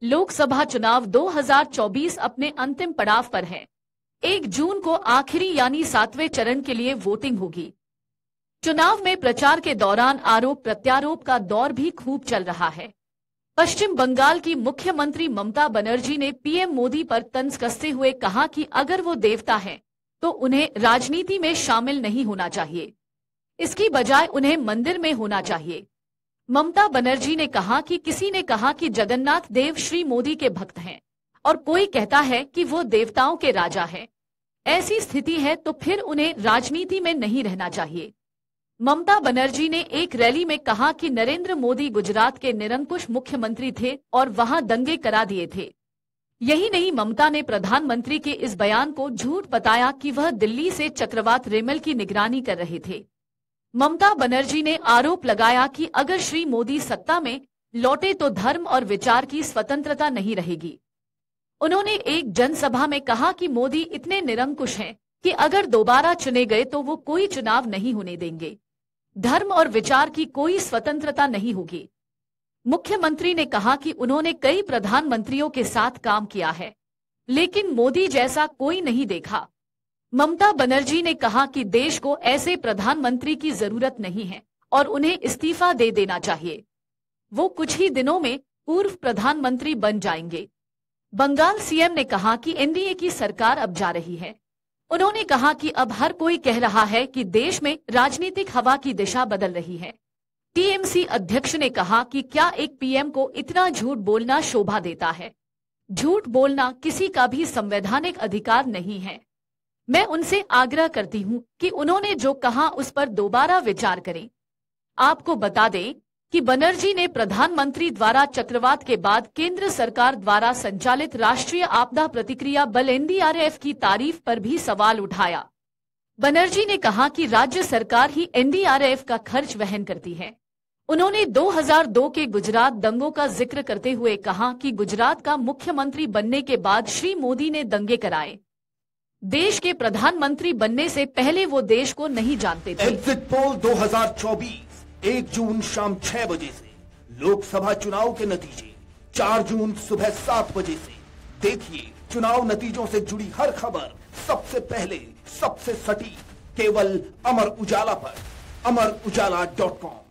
लोकसभा चुनाव 2024 अपने अंतिम पड़ाव पर है। 1 जून को आखिरी यानी 7वें चरण के लिए वोटिंग होगी। चुनाव में प्रचार के दौरान आरोप प्रत्यारोप का दौर भी खूब चल रहा है। पश्चिम बंगाल की मुख्यमंत्री ममता बनर्जी ने पीएम मोदी पर तंज कसते हुए कहा कि अगर वो देवता हैं, तो उन्हें राजनीति में शामिल नहीं होना चाहिए। इसकी बजाय उन्हें मंदिर में होना चाहिए। ममता बनर्जी ने कहा कि किसी ने कहा कि जगन्नाथ देव श्री मोदी के भक्त हैं और कोई कहता है कि वो देवताओं के राजा हैं। ऐसी स्थिति है तो फिर उन्हें राजनीति में नहीं रहना चाहिए। ममता बनर्जी ने एक रैली में कहा कि नरेंद्र मोदी गुजरात के निरंकुश मुख्यमंत्री थे और वहां दंगे करा दिए थे। यही नहीं, ममता ने प्रधानमंत्री के इस बयान को झूठ बताया कि वह दिल्ली से चक्रवात रेमल की निगरानी कर रहे थे। ममता बनर्जी ने आरोप लगाया कि अगर श्री मोदी सत्ता में लौटे तो धर्म और विचार की स्वतंत्रता नहीं रहेगी। उन्होंने एक जनसभा में कहा कि मोदी इतने निरंकुश हैं कि अगर दोबारा चुने गए तो वो कोई चुनाव नहीं होने देंगे। धर्म और विचार की कोई स्वतंत्रता नहीं होगी। मुख्यमंत्री ने कहा कि उन्होंने कई प्रधानमंत्रियों के साथ काम किया है, लेकिन मोदी जैसा कोई नहीं देखा। ममता बनर्जी ने कहा कि देश को ऐसे प्रधानमंत्री की जरूरत नहीं है और उन्हें इस्तीफा दे देना चाहिए। वो कुछ ही दिनों में पूर्व प्रधानमंत्री बन जाएंगे। बंगाल सीएम ने कहा कि एनडीए की सरकार अब जा रही है। उन्होंने कहा कि अब हर कोई कह रहा है कि देश में राजनीतिक हवा की दिशा बदल रही है। टीएमसी अध्यक्ष ने कहा कि क्या एक पीएम को इतना झूठ बोलना शोभा देता है? झूठ बोलना किसी का भी संवैधानिक अधिकार नहीं है। मैं उनसे आग्रह करती हूं कि उन्होंने जो कहा उस पर दोबारा विचार करें। आपको बता दें कि बनर्जी ने प्रधानमंत्री द्वारा चक्रवात के बाद केंद्र सरकार द्वारा संचालित राष्ट्रीय आपदा प्रतिक्रिया बल एनडीआरएफ की तारीफ पर भी सवाल उठाया। बनर्जी ने कहा कि राज्य सरकार ही एनडीआरएफ का खर्च वहन करती है। उन्होंने 2002 के गुजरात दंगों का जिक्र करते हुए कहा कि गुजरात का मुख्यमंत्री बनने के बाद श्री मोदी ने दंगे कराए। देश के प्रधानमंत्री बनने से पहले वो देश को नहीं जानते थे। एग्जिट पोल 2024 1 जून शाम 6 बजे से, लोकसभा चुनाव के नतीजे 4 जून सुबह 7 बजे से। देखिए चुनाव नतीजों से जुड़ी हर खबर सबसे पहले, सबसे सटीक, केवल अमर उजाला पर, amarujala.com।